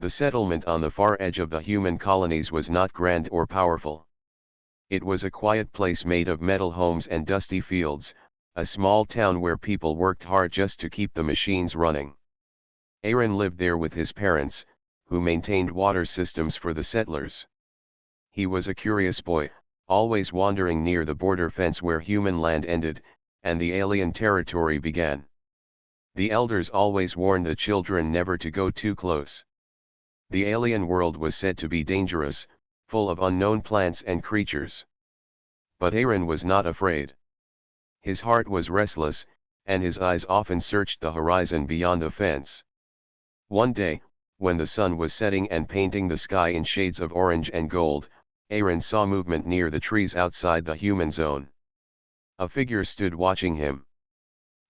The settlement on the far edge of the human colonies was not grand or powerful. It was a quiet place made of metal homes and dusty fields, a small town where people worked hard just to keep the machines running. Aaron lived there with his parents, who maintained water systems for the settlers. He was a curious boy, always wandering near the border fence where human land ended, and the alien territory began. The elders always warned the children never to go too close. The alien world was said to be dangerous, full of unknown plants and creatures. But Aaron was not afraid. His heart was restless, and his eyes often searched the horizon beyond the fence. One day, when the sun was setting and painting the sky in shades of orange and gold, Aaron saw movement near the trees outside the human zone. A figure stood watching him.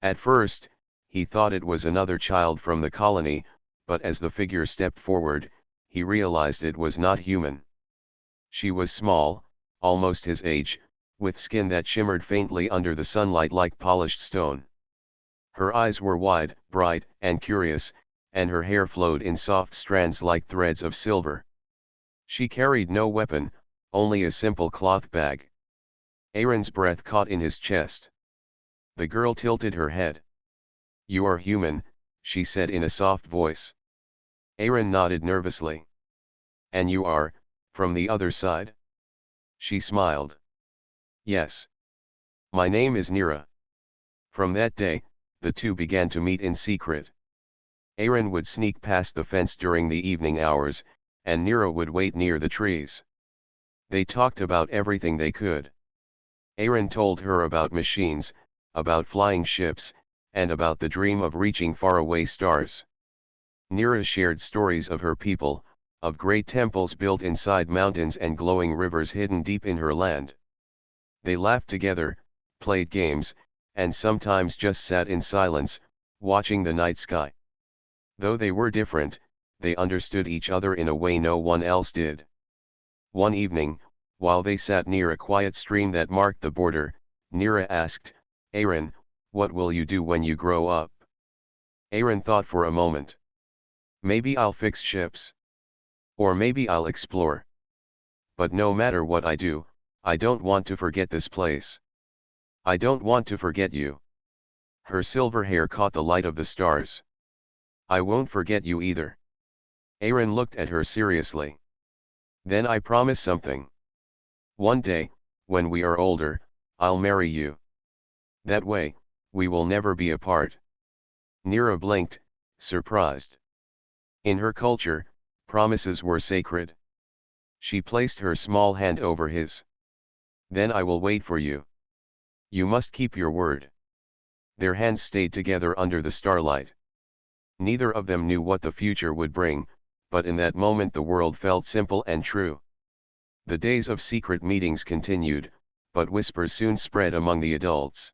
At first, he thought it was another child from the colony, but as the figure stepped forward, he realized it was not human. She was small, almost his age, with skin that shimmered faintly under the sunlight like polished stone. Her eyes were wide, bright, and curious, and her hair flowed in soft strands like threads of silver. She carried no weapon, only a simple cloth bag. Aaron's breath caught in his chest. The girl tilted her head. "You are human," she said in a soft voice. Aaron nodded nervously. "And you are, from the other side?" She smiled. "Yes. My name is Nira." From that day, the two began to meet in secret. Aaron would sneak past the fence during the evening hours, and Nira would wait near the trees. They talked about everything they could. Aaron told her about machines, about flying ships, and about the dream of reaching faraway stars. Nira shared stories of her people, of great temples built inside mountains and glowing rivers hidden deep in her land. They laughed together, played games, and sometimes just sat in silence, watching the night sky. Though they were different, they understood each other in a way no one else did. One evening, while they sat near a quiet stream that marked the border, Nira asked, "Aaron, what will you do when you grow up?" Aaron thought for a moment. "Maybe I'll fix ships. Or maybe I'll explore. But no matter what I do, I don't want to forget this place. I don't want to forget you." Her silver hair caught the light of the stars. "I won't forget you either." Aaron looked at her seriously. "Then I promise something. One day, when we are older, I'll marry you. That way, we will never be apart." Nira blinked, surprised. In her culture, promises were sacred. She placed her small hand over his. "Then I will wait for you. You must keep your word." Their hands stayed together under the starlight. Neither of them knew what the future would bring, but in that moment the world felt simple and true. The days of secret meetings continued, but whispers soon spread among the adults.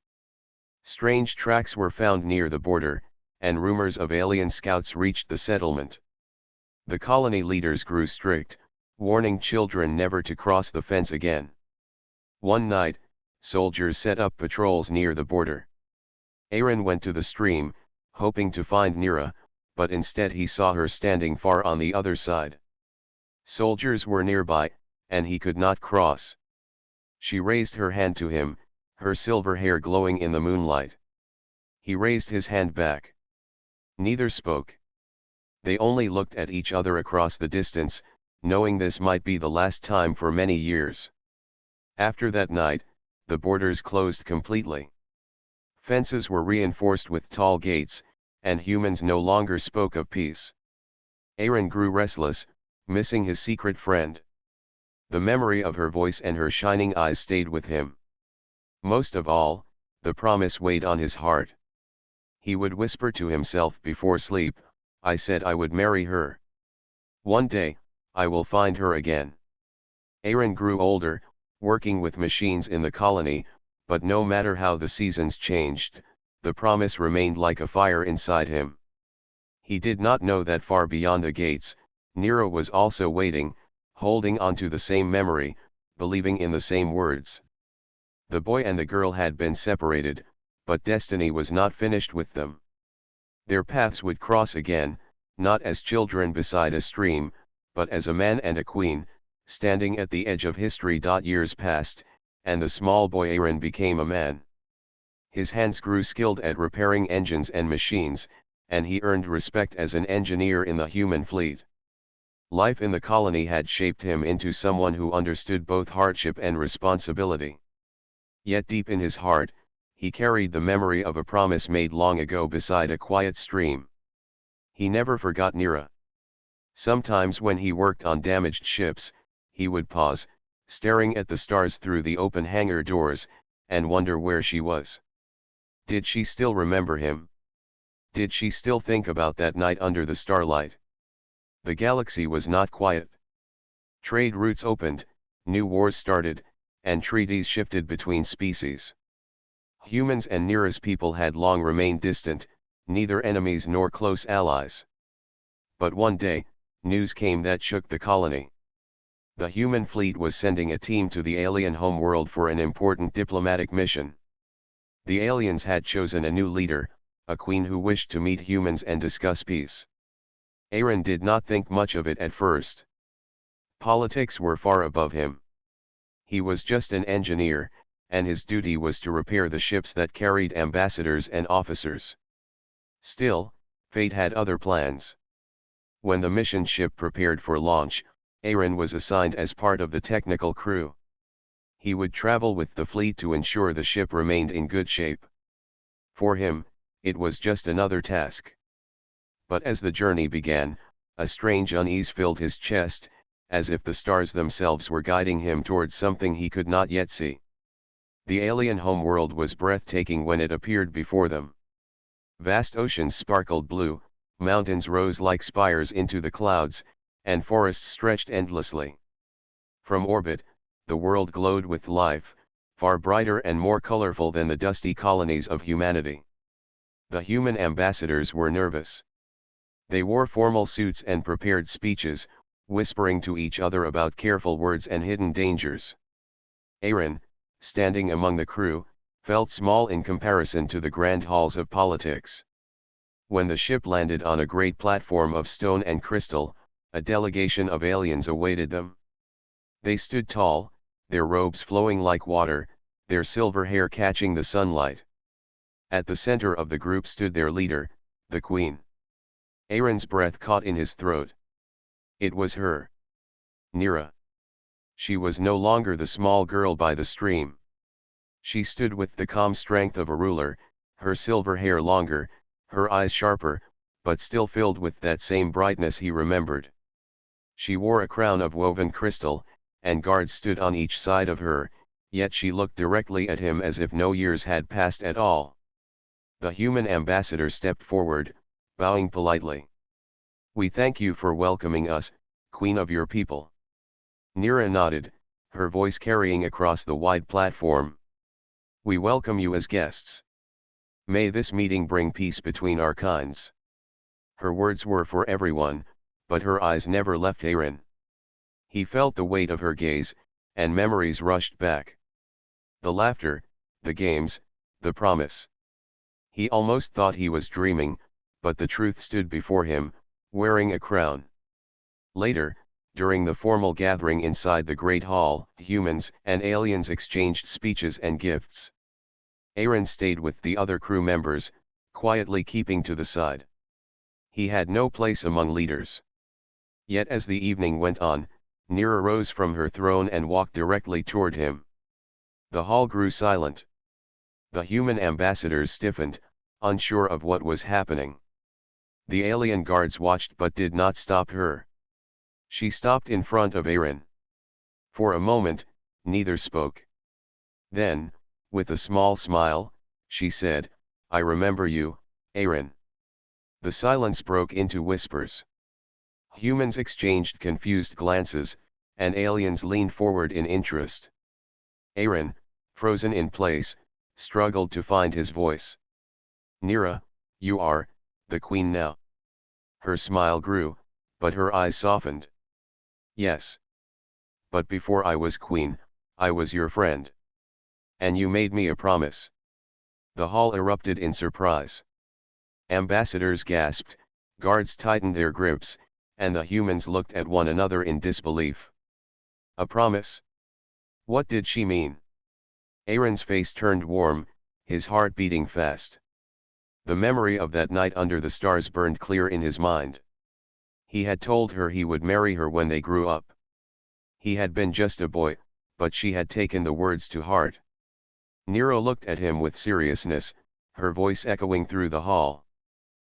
Strange tracks were found near the border, and rumors of alien scouts reached the settlement. The colony leaders grew strict, warning children never to cross the fence again. One night, soldiers set up patrols near the border. Aaron went to the stream, hoping to find Nira, but instead he saw her standing far on the other side. Soldiers were nearby, and he could not cross. She raised her hand to him, her silver hair glowing in the moonlight. He raised his hand back. Neither spoke. They only looked at each other across the distance, knowing this might be the last time for many years. After that night, the borders closed completely. Fences were reinforced with tall gates, and humans no longer spoke of peace. Aaron grew restless, missing his secret friend. The memory of her voice and her shining eyes stayed with him. Most of all, the promise weighed on his heart. He would whisper to himself before sleep, "I said I would marry her. One day, I will find her again." Aaron grew older, working with machines in the colony, but no matter how the seasons changed, the promise remained like a fire inside him. He did not know that far beyond the gates, Nira was also waiting, holding on to the same memory, believing in the same words. The boy and the girl had been separated, but destiny was not finished with them. Their paths would cross again, not as children beside a stream, but as a man and a queen, standing at the edge of history. Years passed, and the small boy Aaron became a man. His hands grew skilled at repairing engines and machines, and he earned respect as an engineer in the human fleet. Life in the colony had shaped him into someone who understood both hardship and responsibility. Yet deep in his heart, he carried the memory of a promise made long ago beside a quiet stream. He never forgot Nira. Sometimes when he worked on damaged ships, he would pause, staring at the stars through the open hangar doors, and wonder where she was. Did she still remember him? Did she still think about that night under the starlight? The galaxy was not quiet. Trade routes opened, new wars started, and treaties shifted between species. Humans and Nira's people had long remained distant, neither enemies nor close allies. But one day, news came that shook the colony. The human fleet was sending a team to the alien homeworld for an important diplomatic mission. The aliens had chosen a new leader, a queen who wished to meet humans and discuss peace. Aaron did not think much of it at first. Politics were far above him. He was just an engineer, and his duty was to repair the ships that carried ambassadors and officers. Still, fate had other plans. When the mission ship prepared for launch, Aaron was assigned as part of the technical crew. He would travel with the fleet to ensure the ship remained in good shape. For him, it was just another task. But as the journey began, a strange unease filled his chest, as if the stars themselves were guiding him towards something he could not yet see. The alien homeworld was breathtaking when it appeared before them. Vast oceans sparkled blue, mountains rose like spires into the clouds, and forests stretched endlessly. From orbit, the world glowed with life, far brighter and more colorful than the dusty colonies of humanity. The human ambassadors were nervous. They wore formal suits and prepared speeches, whispering to each other about careful words and hidden dangers. Aaron, standing among the crew, felt small in comparison to the grand halls of politics. When the ship landed on a great platform of stone and crystal, a delegation of aliens awaited them. They stood tall, their robes flowing like water, their silver hair catching the sunlight. At the center of the group stood their leader, the Queen. Aaron's breath caught in his throat. It was her. Nira. She was no longer the small girl by the stream. She stood with the calm strength of a ruler, her silver hair longer, her eyes sharper, but still filled with that same brightness he remembered. She wore a crown of woven crystal, and guards stood on each side of her, yet she looked directly at him as if no years had passed at all. The human ambassador stepped forward, bowing politely. "We thank you for welcoming us, Queen of your people." Nira nodded, her voice carrying across the wide platform. "We welcome you as guests. May this meeting bring peace between our kinds." Her words were for everyone, but her eyes never left Aaron. He felt the weight of her gaze, and memories rushed back. The laughter, the games, the promise. He almost thought he was dreaming, but the truth stood before him, wearing a crown. Later, during the formal gathering inside the Great Hall, humans and aliens exchanged speeches and gifts. Aaron stayed with the other crew members, quietly keeping to the side. He had no place among leaders. Yet as the evening went on, Nira rose from her throne and walked directly toward him. The hall grew silent. The human ambassadors stiffened, unsure of what was happening. The alien guards watched but did not stop her. She stopped in front of Aaron. For a moment, neither spoke. Then, with a small smile, she said, "I remember you, Aaron." The silence broke into whispers. Humans exchanged confused glances, and aliens leaned forward in interest. Aaron, frozen in place, struggled to find his voice. "Nira, you are the queen now." Her smile grew, but her eyes softened. "Yes. But before I was queen, I was your friend. And you made me a promise." The hall erupted in surprise. Ambassadors gasped, Guards tightened their grips, and the humans looked at one another in disbelief. A promise? What did she mean? Aaron's face turned warm, his heart beating fast. The memory of that night under the stars burned clear in his mind. He had told her he would marry her when they grew up. He had been just a boy, but she had taken the words to heart. Nero looked at him with seriousness, her voice echoing through the hall.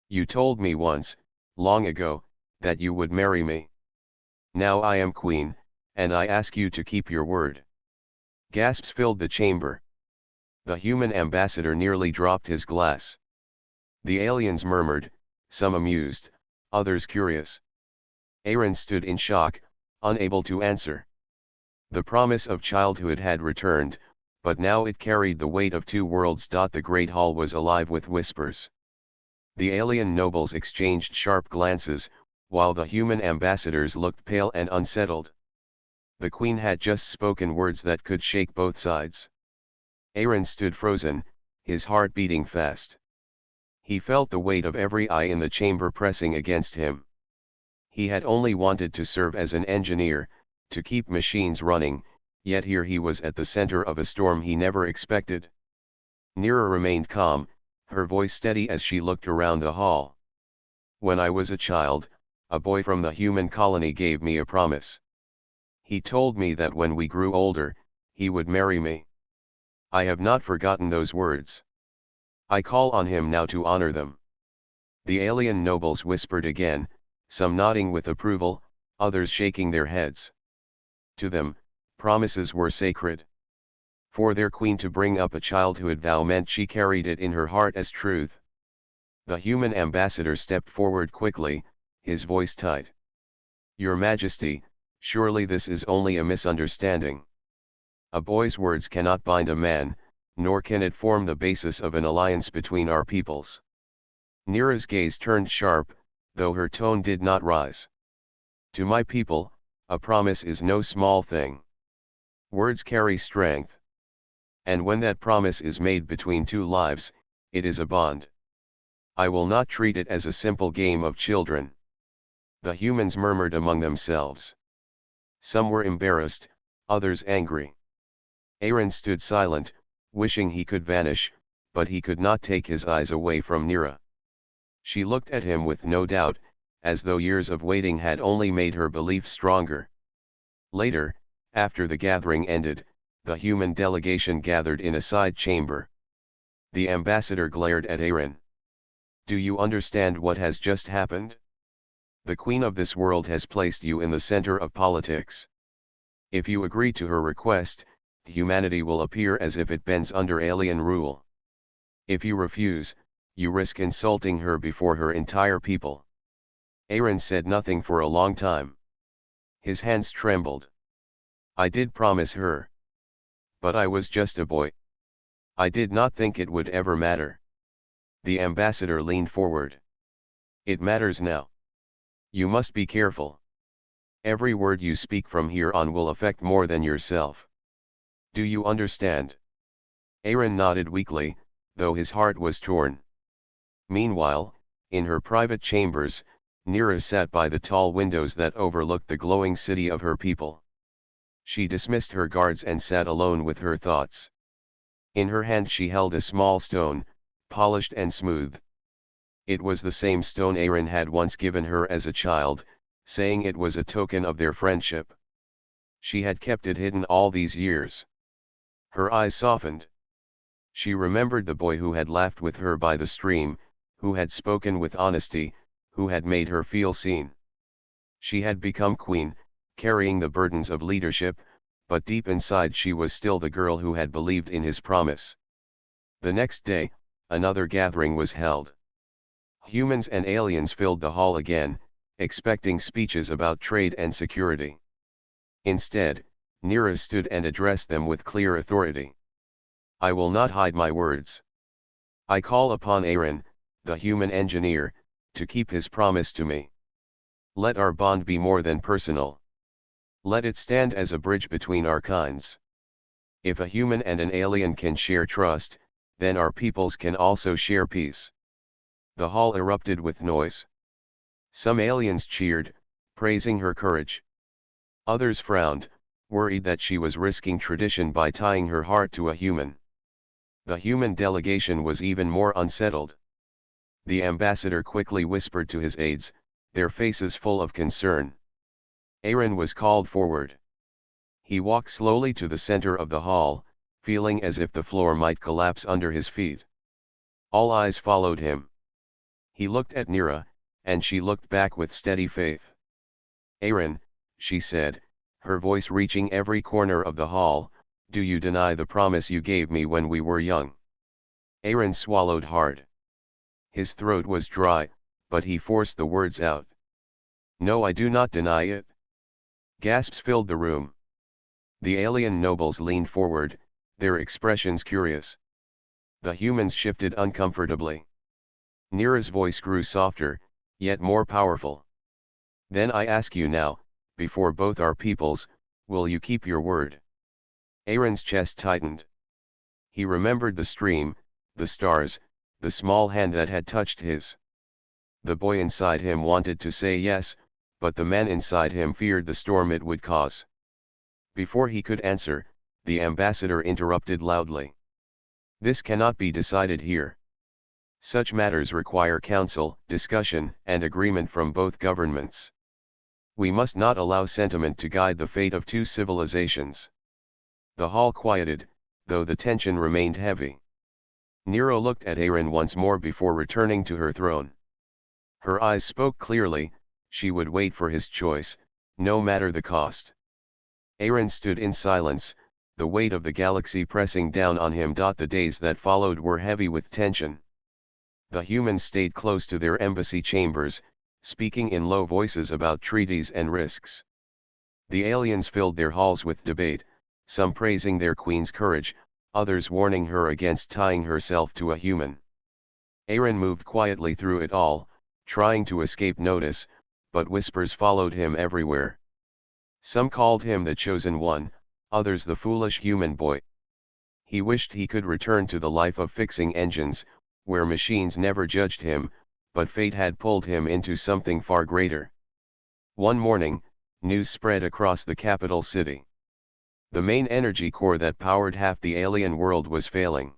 You told me once, long ago, that you would marry me. Now I am queen, and I ask you to keep your word. Gasps filled the chamber. The human ambassador nearly dropped his glass. The aliens murmured, some amused, others curious. Aaron stood in shock, unable to answer. The promise of childhood had returned, but now it carried the weight of two worlds. The great hall was alive with whispers. The alien nobles exchanged sharp glances, while the human ambassadors looked pale and unsettled. The queen had just spoken words that could shake both sides. Aaron stood frozen, his heart beating fast. He felt the weight of every eye in the chamber pressing against him. He had only wanted to serve as an engineer, to keep machines running, yet here he was at the center of a storm he never expected. Nira remained calm, her voice steady as she looked around the hall. When I was a child, a boy from the human colony gave me a promise. He told me that when we grew older, he would marry me. I have not forgotten those words. I call on him now to honor them. The alien nobles whispered again, some nodding with approval, others shaking their heads. To them, promises were sacred. For their queen to bring up a childhood vow meant she carried it in her heart as truth. The human ambassador stepped forward quickly, his voice tight. Your Majesty, surely this is only a misunderstanding. A boy's words cannot bind a man, nor can it form the basis of an alliance between our peoples. Nira's gaze turned sharp, though her tone did not rise. To my people, a promise is no small thing. Words carry strength. And when that promise is made between two lives, it is a bond. I will not treat it as a simple game of children. The humans murmured among themselves. Some were embarrassed, others angry. Aaron stood silent, wishing he could vanish, but he could not take his eyes away from Nira. She looked at him with no doubt, as though years of waiting had only made her belief stronger. Later, after the gathering ended, the human delegation gathered in a side chamber. The ambassador glared at Aaron. Do you understand what has just happened? The queen of this world has placed you in the center of politics. If you agree to her request, humanity will appear as if it bends under alien rule. If you refuse, you risk insulting her before her entire people. Aaron said nothing for a long time. His hands trembled. I did promise her. But I was just a boy. I did not think it would ever matter. The ambassador leaned forward. It matters now. You must be careful. Every word you speak from here on will affect more than yourself. Do you understand? Aaron nodded weakly, though his heart was torn. Meanwhile, in her private chambers, Nira sat by the tall windows that overlooked the glowing city of her people. She dismissed her guards and sat alone with her thoughts. In her hand she held a small stone, polished and smooth. It was the same stone Aaron had once given her as a child, saying it was a token of their friendship. She had kept it hidden all these years. Her eyes softened. She remembered the boy who had laughed with her by the stream, who had spoken with honesty, who had made her feel seen. She had become queen, carrying the burdens of leadership, but deep inside she was still the girl who had believed in his promise. The next day, another gathering was held. Humans and aliens filled the hall again, expecting speeches about trade and security. Instead, Nira stood and addressed them with clear authority. I will not hide my words. I call upon Aaron, the human engineer, to keep his promise to me. Let our bond be more than personal. Let it stand as a bridge between our kinds. If a human and an alien can share trust, then our peoples can also share peace. The hall erupted with noise. Some aliens cheered, praising her courage. Others frowned, worried that she was risking tradition by tying her heart to a human. The human delegation was even more unsettled. The ambassador quickly whispered to his aides, their faces full of concern. Aaron was called forward. He walked slowly to the center of the hall, feeling as if the floor might collapse under his feet. All eyes followed him. He looked at Nira, and she looked back with steady faith. Aaron, she said, her voice reaching every corner of the hall, do you deny the promise you gave me when we were young? Aaron swallowed hard. His throat was dry, but he forced the words out. No, I do not deny it. Gasps filled the room. The alien nobles leaned forward, their expressions curious. The humans shifted uncomfortably. Nira's voice grew softer, yet more powerful. Then I ask you now, before both our peoples, will you keep your word? Aaron's chest tightened. He remembered the stream, the stars, the small hand that had touched his. The boy inside him wanted to say yes, but the man inside him feared the storm it would cause. Before he could answer, the ambassador interrupted loudly. This cannot be decided here. Such matters require counsel, discussion, and agreement from both governments. We must not allow sentiment to guide the fate of two civilizations. The hall quieted, though the tension remained heavy. Nero looked at Aaron once more before returning to her throne. Her eyes spoke clearly, she would wait for his choice, no matter the cost. Aaron stood in silence, the weight of the galaxy pressing down on him. The days that followed were heavy with tension. The humans stayed close to their embassy chambers, speaking in low voices about treaties and risks. The aliens filled their halls with debate, some praising their queen's courage, others warning her against tying herself to a human. Aaron moved quietly through it all, trying to escape notice, but whispers followed him everywhere. Some called him the chosen one, others the foolish human boy. He wished he could return to the life of fixing engines, where machines never judged him, but fate had pulled him into something far greater. One morning, news spread across the capital city. The main energy core that powered half the alien world was failing.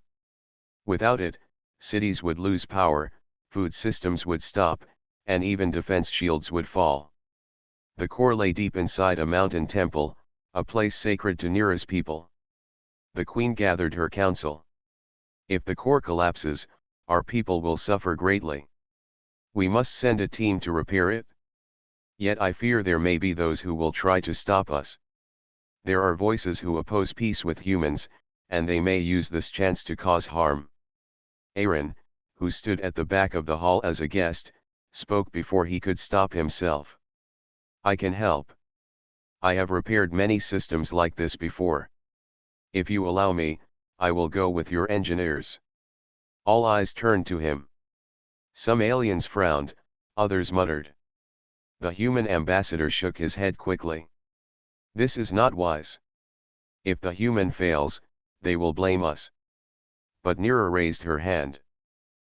Without it, cities would lose power, food systems would stop, and even defense shields would fall. The core lay deep inside a mountain temple, a place sacred to Nira's people. The queen gathered her council. If the core collapses, our people will suffer greatly. We must send a team to repair it. Yet I fear there may be those who will try to stop us. There are voices who oppose peace with humans, and they may use this chance to cause harm. Aaron, who stood at the back of the hall as a guest, spoke before he could stop himself. I can help. I have repaired many systems like this before. If you allow me, I will go with your engineers. All eyes turned to him. Some aliens frowned, others muttered. The human ambassador shook his head quickly. This is not wise. If the human fails, they will blame us. But Nira raised her hand.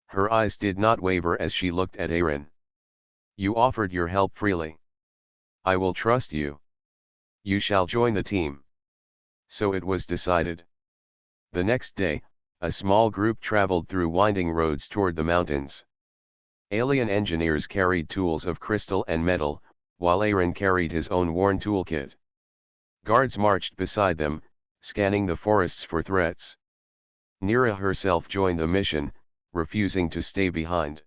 Her eyes did not waver as she looked at Aaron. You offered your help freely. I will trust you. You shall join the team. So it was decided. The next day, a small group traveled through winding roads toward the mountains. Alien engineers carried tools of crystal and metal, while Aaron carried his own worn toolkit. Guards marched beside them, scanning the forests for threats. Nira herself joined the mission, refusing to stay behind.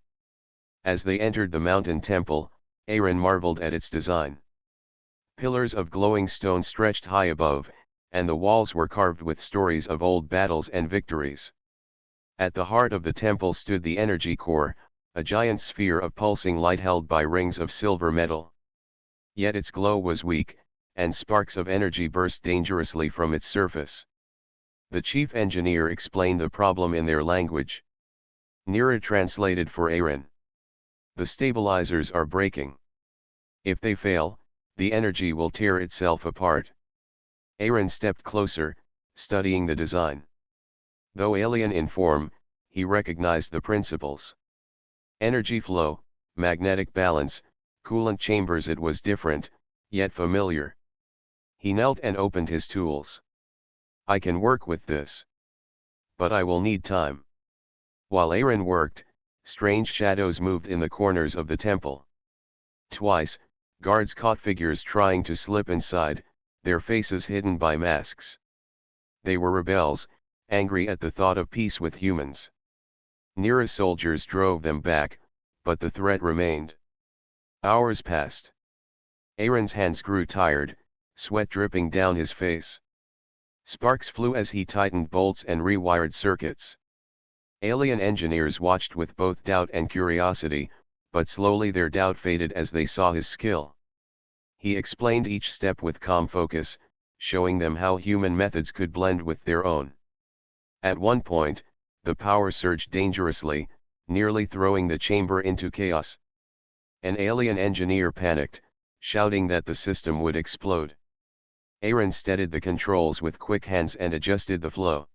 As they entered the mountain temple, Aaron marveled at its design. Pillars of glowing stone stretched high above, and the walls were carved with stories of old battles and victories. At the heart of the temple stood the energy core, a giant sphere of pulsing light held by rings of silver metal. Yet its glow was weak, and sparks of energy burst dangerously from its surface. The chief engineer explained the problem in their language. Nira translated for Aaron. The stabilizers are breaking. If they fail, the energy will tear itself apart. Aaron stepped closer, studying the design. Though alien in form, he recognized the principles. Energy flow, magnetic balance, Coolant chambers. It was different, yet familiar. He knelt and opened his tools. I can work with this. But I will need time. While Aaron worked, strange shadows moved in the corners of the temple. Twice, guards caught figures trying to slip inside, their faces hidden by masks. They were rebels, angry at the thought of peace with humans. Nira's soldiers drove them back, but the threat remained. Hours passed. Aaron's hands grew tired, sweat dripping down his face. Sparks flew as he tightened bolts and rewired circuits. Alien engineers watched with both doubt and curiosity, but slowly their doubt faded as they saw his skill. He explained each step with calm focus, showing them how human methods could blend with their own. At one point, the power surged dangerously, nearly throwing the chamber into chaos. An alien engineer panicked, shouting that the system would explode. Aaron steadied the controls with quick hands and adjusted the flow.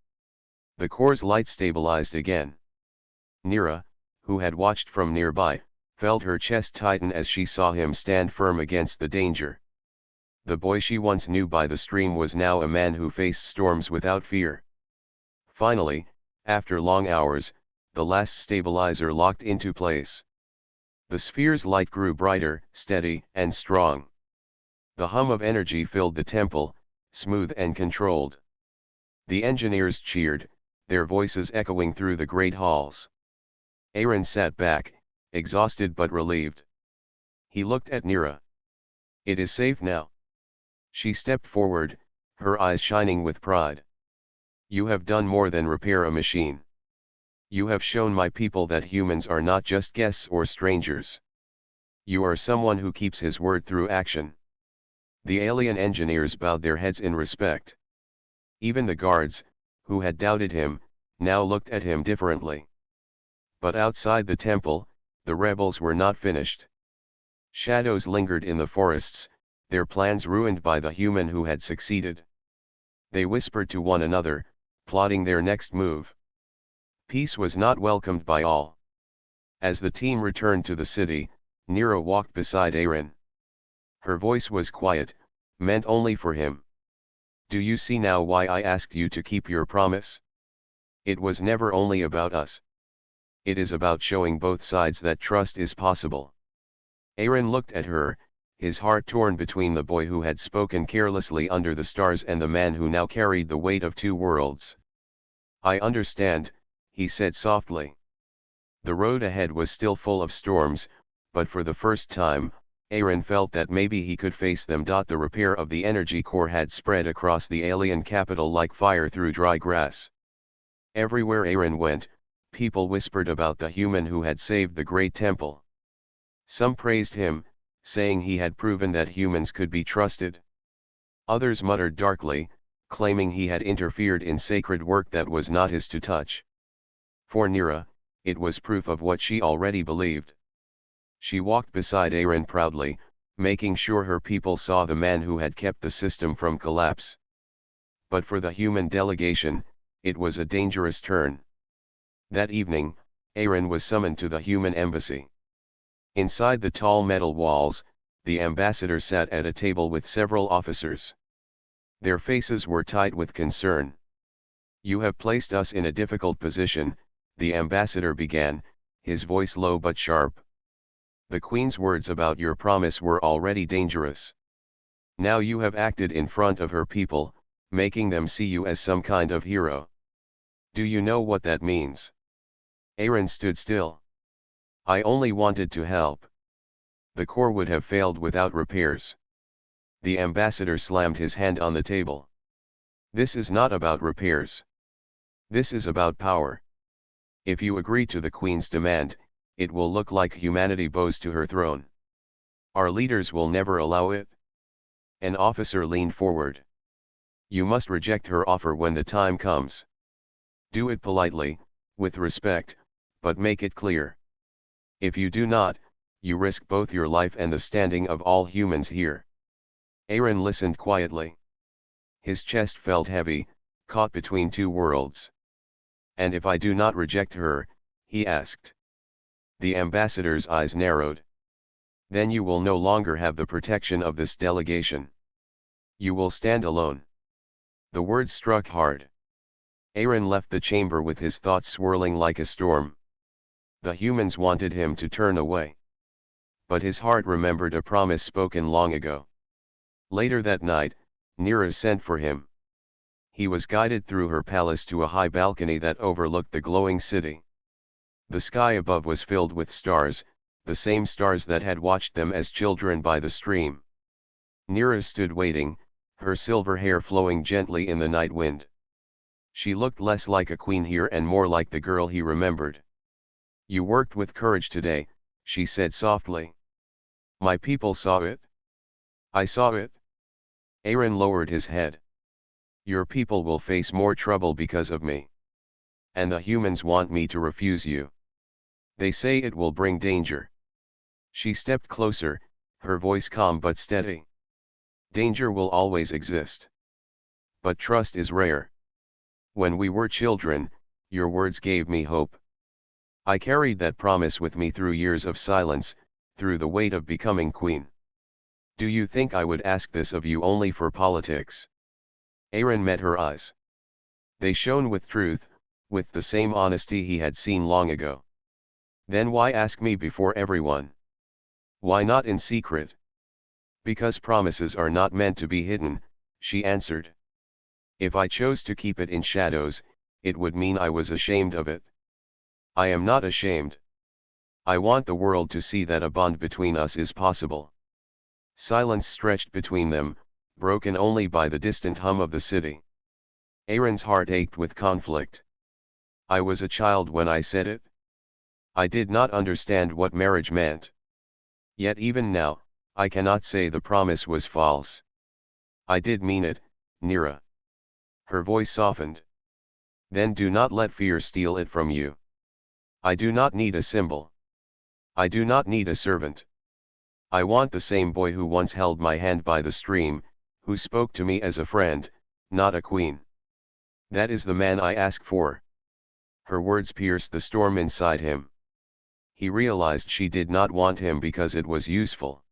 The core's light stabilized again. Nira, who had watched from nearby, felt her chest tighten as she saw him stand firm against the danger. The boy she once knew by the stream was now a man who faced storms without fear. Finally, after long hours, the last stabilizer locked into place. The sphere's light grew brighter, steady, and strong. The hum of energy filled the temple, smooth and controlled. The engineers cheered, their voices echoing through the great halls. Aaron sat back, exhausted but relieved. He looked at Nira. It is safe now. She stepped forward, her eyes shining with pride. You have done more than repair a machine. You have shown my people that humans are not just guests or strangers. You are someone who keeps his word through action. The alien engineers bowed their heads in respect. Even the guards, who had doubted him, now looked at him differently. But outside the temple, the rebels were not finished. Shadows lingered in the forests, their plans ruined by the human who had succeeded. They whispered to one another, plotting their next move. Peace was not welcomed by all. As the team returned to the city, Nira walked beside Aaron. Her voice was quiet, meant only for him. Do you see now why I asked you to keep your promise? It was never only about us. It is about showing both sides that trust is possible. Aaron looked at her, his heart torn between the boy who had spoken carelessly under the stars and the man who now carried the weight of two worlds. I understand, he said softly. The road ahead was still full of storms, but for the first time, Aaron felt that maybe he could face them. The repair of the energy core had spread across the alien capital like fire through dry grass. Everywhere Aaron went, people whispered about the human who had saved the great temple. Some praised him, saying he had proven that humans could be trusted. Others muttered darkly, claiming he had interfered in sacred work that was not his to touch. For Nira, it was proof of what she already believed. She walked beside Aaron proudly, making sure her people saw the man who had kept the system from collapse. But for the human delegation, it was a dangerous turn. That evening, Aaron was summoned to the human embassy. Inside the tall metal walls, the ambassador sat at a table with several officers. Their faces were tight with concern. You have placed us in a difficult position, the ambassador began, his voice low but sharp. The Queen's words about your promise were already dangerous. Now you have acted in front of her people, making them see you as some kind of hero. Do you know what that means? Aaron stood still. I only wanted to help. The core would have failed without repairs. The ambassador slammed his hand on the table. This is not about repairs. This is about power. If you agree to the Queen's demand, it will look like humanity bows to her throne. Our leaders will never allow it. An officer leaned forward. You must reject her offer when the time comes. Do it politely, with respect, but make it clear. If you do not, you risk both your life and the standing of all humans here. Aaron listened quietly. His chest felt heavy, caught between two worlds. And if I do not reject her, he asked. The ambassador's eyes narrowed. Then you will no longer have the protection of this delegation. You will stand alone. The words struck hard. Aaron left the chamber with his thoughts swirling like a storm. The humans wanted him to turn away. But his heart remembered a promise spoken long ago. Later that night, Nira sent for him. He was guided through her palace to a high balcony that overlooked the glowing city. The sky above was filled with stars, the same stars that had watched them as children by the stream. Nira stood waiting, her silver hair flowing gently in the night wind. She looked less like a queen here and more like the girl he remembered. "You worked with courage today," she said softly. "My people saw it. I saw it." Aaron lowered his head. "Your people will face more trouble because of me. And the humans want me to refuse you. They say it will bring danger." She stepped closer, her voice calm but steady. "Danger will always exist. But trust is rare. When we were children, your words gave me hope. I carried that promise with me through years of silence, through the weight of becoming queen. Do you think I would ask this of you only for politics?" Aaron met her eyes. They shone with truth, with the same honesty he had seen long ago. "Then why ask me before everyone? Why not in secret?" "Because promises are not meant to be hidden," she answered. "If I chose to keep it in shadows, it would mean I was ashamed of it. I am not ashamed. I want the world to see that a bond between us is possible." Silence stretched between them, broken only by the distant hum of the city. Aaron's heart ached with conflict. "I was a child when I said it. I did not understand what marriage meant. Yet even now, I cannot say the promise was false. I did mean it, Nira." Her voice softened. "Then do not let fear steal it from you. I do not need a symbol. I do not need a servant. I want the same boy who once held my hand by the stream, who spoke to me as a friend, not a queen. That is the man I ask for." Her words pierced the storm inside him. He realized she did not want him because it was useful.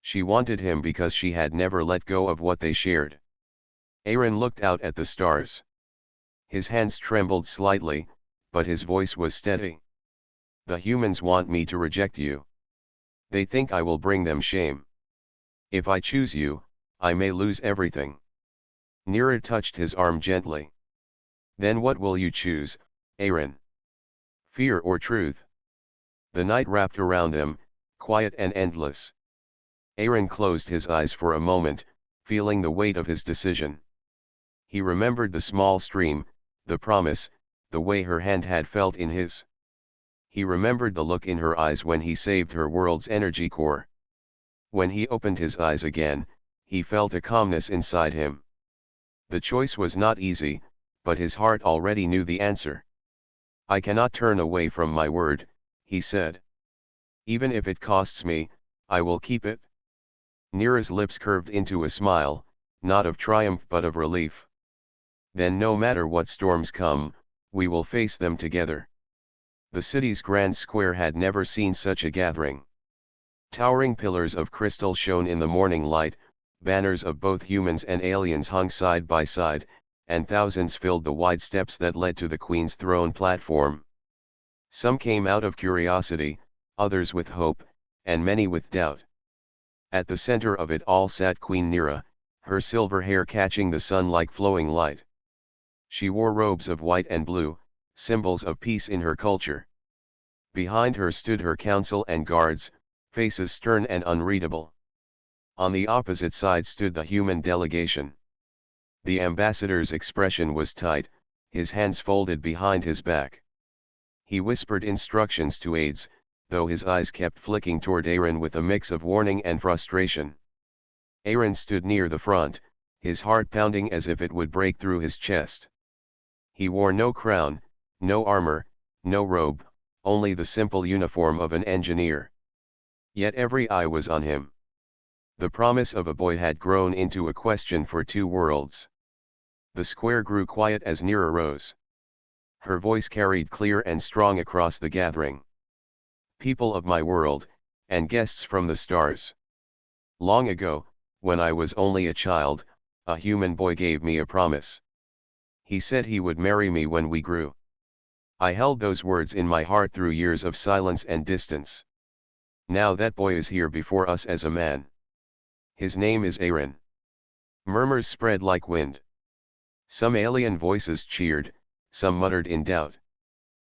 She wanted him because she had never let go of what they shared. Aaron looked out at the stars. His hands trembled slightly, but his voice was steady. "The humans want me to reject you. They think I will bring them shame. If I choose you, I may lose everything." Nira touched his arm gently. "Then what will you choose, Aaron? Fear or truth?" The night wrapped around them, quiet and endless. Aaron closed his eyes for a moment, feeling the weight of his decision. He remembered the small stream, the promise, the way her hand had felt in his. He remembered the look in her eyes when he saved her world's energy core. When he opened his eyes again, he felt a calmness inside him. The choice was not easy, but his heart already knew the answer. "I cannot turn away from my word," he said. "Even if it costs me, I will keep it." Nira's lips curved into a smile, not of triumph but of relief. "Then no matter what storms come, we will face them together." The city's grand square had never seen such a gathering. Towering pillars of crystal shone in the morning light, banners of both humans and aliens hung side by side, and thousands filled the wide steps that led to the Queen's throne platform. Some came out of curiosity, others with hope, and many with doubt. At the center of it all sat Queen Nira, her silver hair catching the sun like flowing light. She wore robes of white and blue, symbols of peace in her culture. Behind her stood her council and guards, faces stern and unreadable. On the opposite side stood the human delegation. The ambassador's expression was tight, his hands folded behind his back. He whispered instructions to aides, though his eyes kept flicking toward Aaron with a mix of warning and frustration. Aaron stood near the front, his heart pounding as if it would break through his chest. He wore no crown, no armor, no robe, only the simple uniform of an engineer. Yet every eye was on him. The promise of a boy had grown into a question for two worlds. The square grew quiet as Nira rose. Her voice carried clear and strong across the gathering. "People of my world, and guests from the stars. Long ago, when I was only a child, a human boy gave me a promise. He said he would marry me when we grew. I held those words in my heart through years of silence and distance. Now that boy is here before us as a man. His name is Aaron. Murmurs spread like wind. Some alien voices cheered, some muttered in doubt.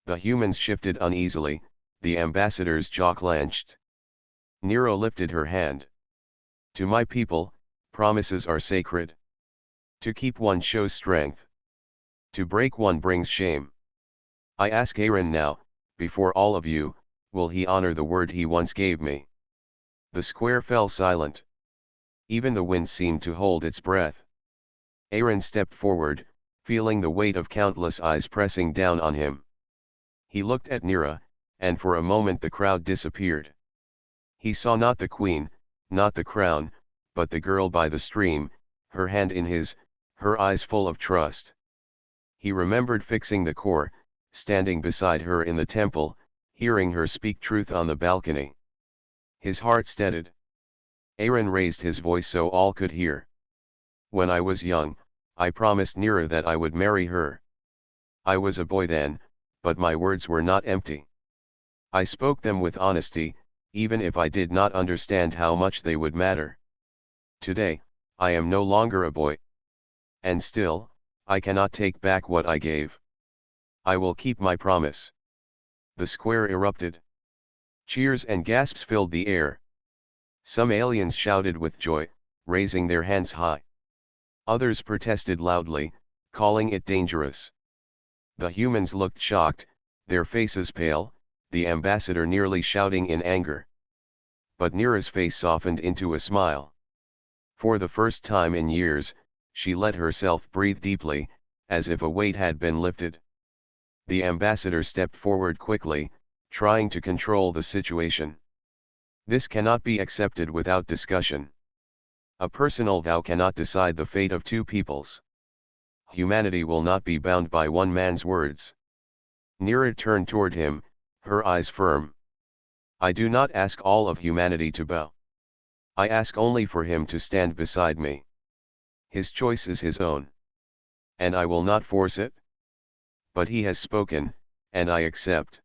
The humans shifted uneasily, the ambassador's jaw clenched. Nero lifted her hand. To my people, promises are sacred. To keep one shows strength. To break one brings shame. I ask Aaron now, before all of you, will he honor the word he once gave me? The square fell silent. Even the wind seemed to hold its breath. Aaron stepped forward, feeling the weight of countless eyes pressing down on him. He looked at Nera, and for a moment the crowd disappeared. He saw not the queen, not the crown, but the girl by the stream, her hand in his, her eyes full of trust. He remembered fixing the core, standing beside her in the temple, hearing her speak truth on the balcony. His heart steadied. Aaron raised his voice so all could hear. When I was young, I promised Nera that I would marry her. I was a boy then, but my words were not empty. I spoke them with honesty, even if I did not understand how much they would matter. Today, I am no longer a boy. And still, I cannot take back what I gave. I will keep my promise. The square erupted. Cheers and gasps filled the air. Some aliens shouted with joy, raising their hands high. Others protested loudly, calling it dangerous. The humans looked shocked, their faces pale, the ambassador nearly shouting in anger. But Nera's face softened into a smile. For the first time in years, she let herself breathe deeply, as if a weight had been lifted. The ambassador stepped forward quickly, trying to control the situation. This cannot be accepted without discussion. A personal vow cannot decide the fate of two peoples. Humanity will not be bound by one man's words. Nera turned toward him, her eyes firm. I do not ask all of humanity to bow. I ask only for him to stand beside me. His choice is his own. And I will not force it. But he has spoken, and I accept.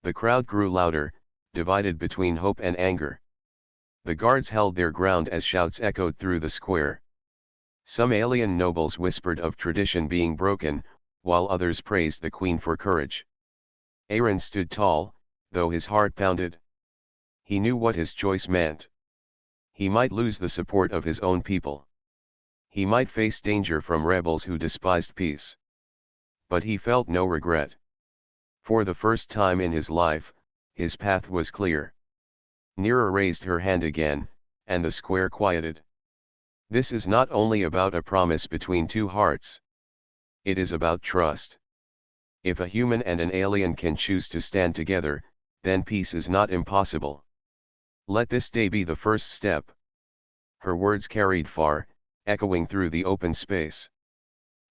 The crowd grew louder, divided between hope and anger. The guards held their ground as shouts echoed through the square. Some alien nobles whispered of tradition being broken, while others praised the queen for courage. Aaron stood tall, though his heart pounded. He knew what his choice meant. He might lose the support of his own people. He might face danger from rebels who despised peace. But he felt no regret. For the first time in his life, his path was clear. Nera raised her hand again, and the square quieted. This is not only about a promise between two hearts. It is about trust. If a human and an alien can choose to stand together, then peace is not impossible. Let this day be the first step. Her words carried far, echoing through the open space.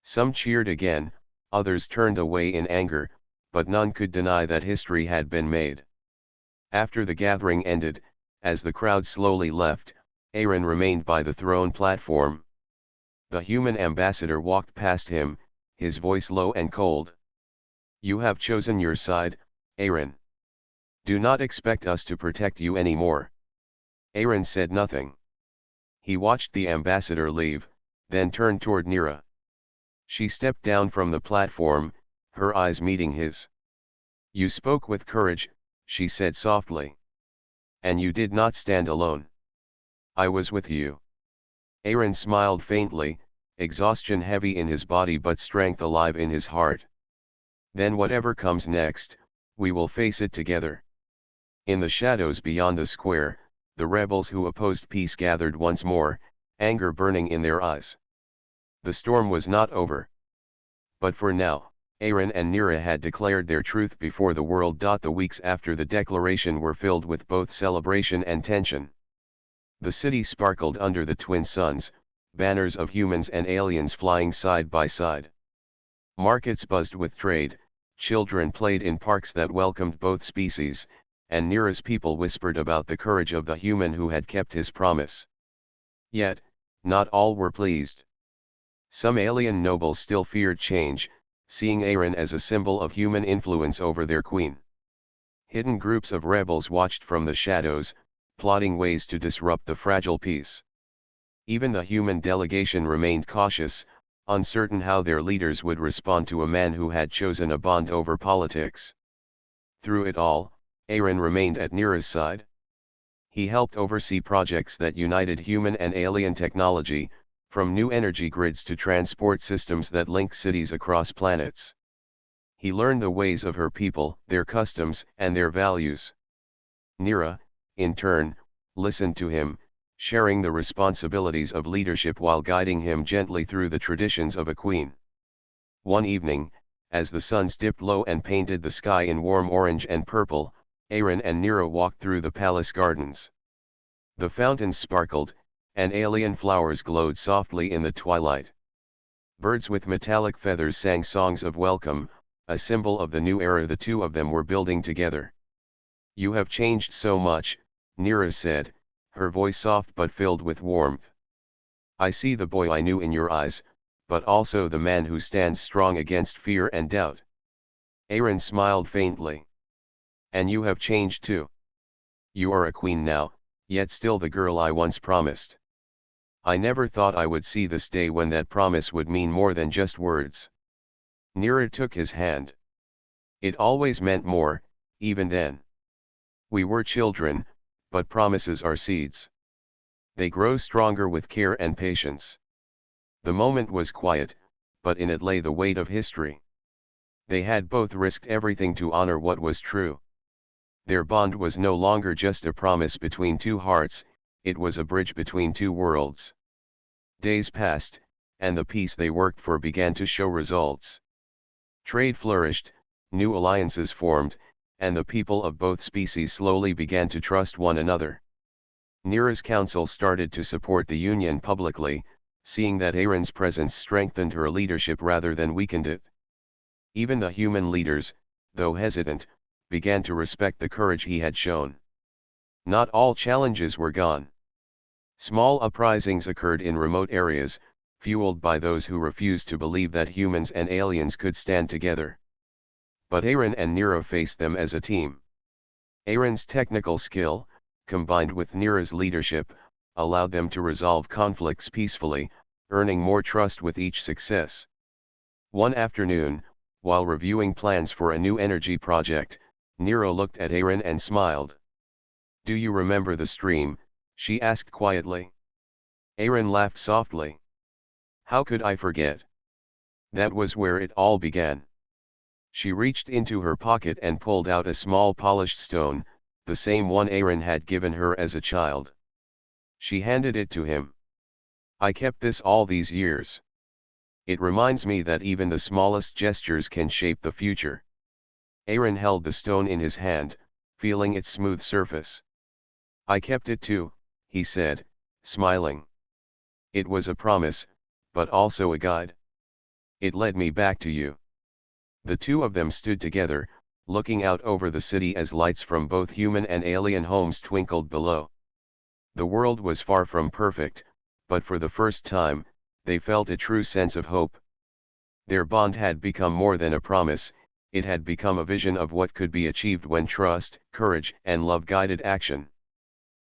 Some cheered again, others turned away in anger, but none could deny that history had been made. After the gathering ended, as the crowd slowly left, Aaron remained by the throne platform. The human ambassador walked past him, his voice low and cold. You have chosen your side, Aaron. Do not expect us to protect you anymore. Aaron said nothing. He watched the ambassador leave, then turned toward Nera. She stepped down from the platform, her eyes meeting his. You spoke with courage, she said softly. And you did not stand alone. I was with you. Aaron smiled faintly, exhaustion heavy in his body but strength alive in his heart. Then whatever comes next, we will face it together. In the shadows beyond the square, the rebels who opposed peace gathered once more, anger burning in their eyes. The storm was not over. But for now, Aaron and Nera had declared their truth before the world. The weeks after the declaration were filled with both celebration and tension. The city sparkled under the twin suns, banners of humans and aliens flying side by side. Markets buzzed with trade, children played in parks that welcomed both species, and Nira's people whispered about the courage of the human who had kept his promise. Yet, not all were pleased. Some alien nobles still feared change, seeing Aaron as a symbol of human influence over their queen. Hidden groups of rebels watched from the shadows, plotting ways to disrupt the fragile peace. Even the human delegation remained cautious, uncertain how their leaders would respond to a man who had chosen a bond over politics. Through it all, Aaron remained at Nira's side. He helped oversee projects that united human and alien technology, from new energy grids to transport systems that link cities across planets. He learned the ways of her people, their customs, and their values. Nira, in turn, listened to him, sharing the responsibilities of leadership while guiding him gently through the traditions of a queen. One evening, as the suns dipped low and painted the sky in warm orange and purple, Aaron and Nira walked through the palace gardens. The fountains sparkled, and alien flowers glowed softly in the twilight. Birds with metallic feathers sang songs of welcome, a symbol of the new era the two of them were building together. "You have changed so much," Nira said, her voice soft but filled with warmth. "I see the boy I knew in your eyes, but also the man who stands strong against fear and doubt." Aaron smiled faintly. "And you have changed too. You are a queen now, yet still the girl I once promised. I never thought I would see this day when that promise would mean more than just words." Nira took his hand. "It always meant more, even then. We were children, but promises are seeds. They grow stronger with care and patience." The moment was quiet, but in it lay the weight of history. They had both risked everything to honor what was true. Their bond was no longer just a promise between two hearts, it was a bridge between two worlds. Days passed, and the peace they worked for began to show results. Trade flourished, new alliances formed, and the people of both species slowly began to trust one another. Nira's council started to support the union publicly, seeing that Aaron's presence strengthened her leadership rather than weakened it. Even the human leaders, though hesitant, began to respect the courage he had shown. Not all challenges were gone. Small uprisings occurred in remote areas, fueled by those who refused to believe that humans and aliens could stand together. But Aaron and Nira faced them as a team. Aaron's technical skill, combined with Nira's leadership, allowed them to resolve conflicts peacefully, earning more trust with each success. One afternoon, while reviewing plans for a new energy project, Nira looked at Aaron and smiled. "Do you remember the stream?" she asked quietly. Aaron laughed softly. "How could I forget? That was where it all began." She reached into her pocket and pulled out a small polished stone, the same one Aaron had given her as a child. She handed it to him. "I kept this all these years. It reminds me that even the smallest gestures can shape the future." Aaron held the stone in his hand, feeling its smooth surface. "I kept it too," he said, smiling. "It was a promise, but also a guide. It led me back to you." The two of them stood together, looking out over the city as lights from both human and alien homes twinkled below. The world was far from perfect, but for the first time, they felt a true sense of hope. Their bond had become more than a promise, it had become a vision of what could be achieved when trust, courage, and love guided action.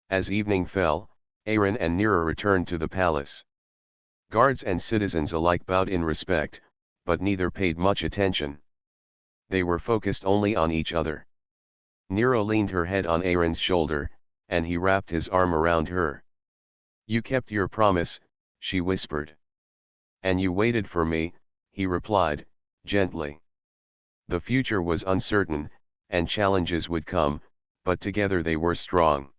As evening fell, Aaron and Nira returned to the palace. Guards and citizens alike bowed in respect, but neither paid much attention. They were focused only on each other. Nira leaned her head on Aaron's shoulder, and he wrapped his arm around her. "You kept your promise," she whispered. "And you waited for me," he replied, gently. The future was uncertain, and challenges would come, but together they were strong.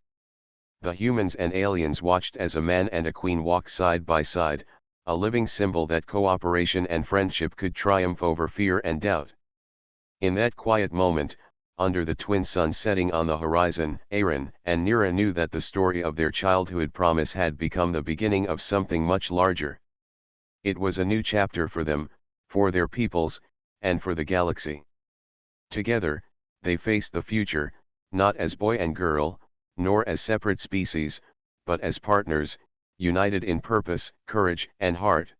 The humans and aliens watched as a man and a queen walked side by side, a living symbol that cooperation and friendship could triumph over fear and doubt. In that quiet moment, under the twin sun setting on the horizon, Aaron and Nira knew that the story of their childhood promise had become the beginning of something much larger. It was a new chapter for them, for their peoples, and for the galaxy. Together, they faced the future, not as boy and girl, nor as separate species, but as partners, united in purpose, courage, and heart.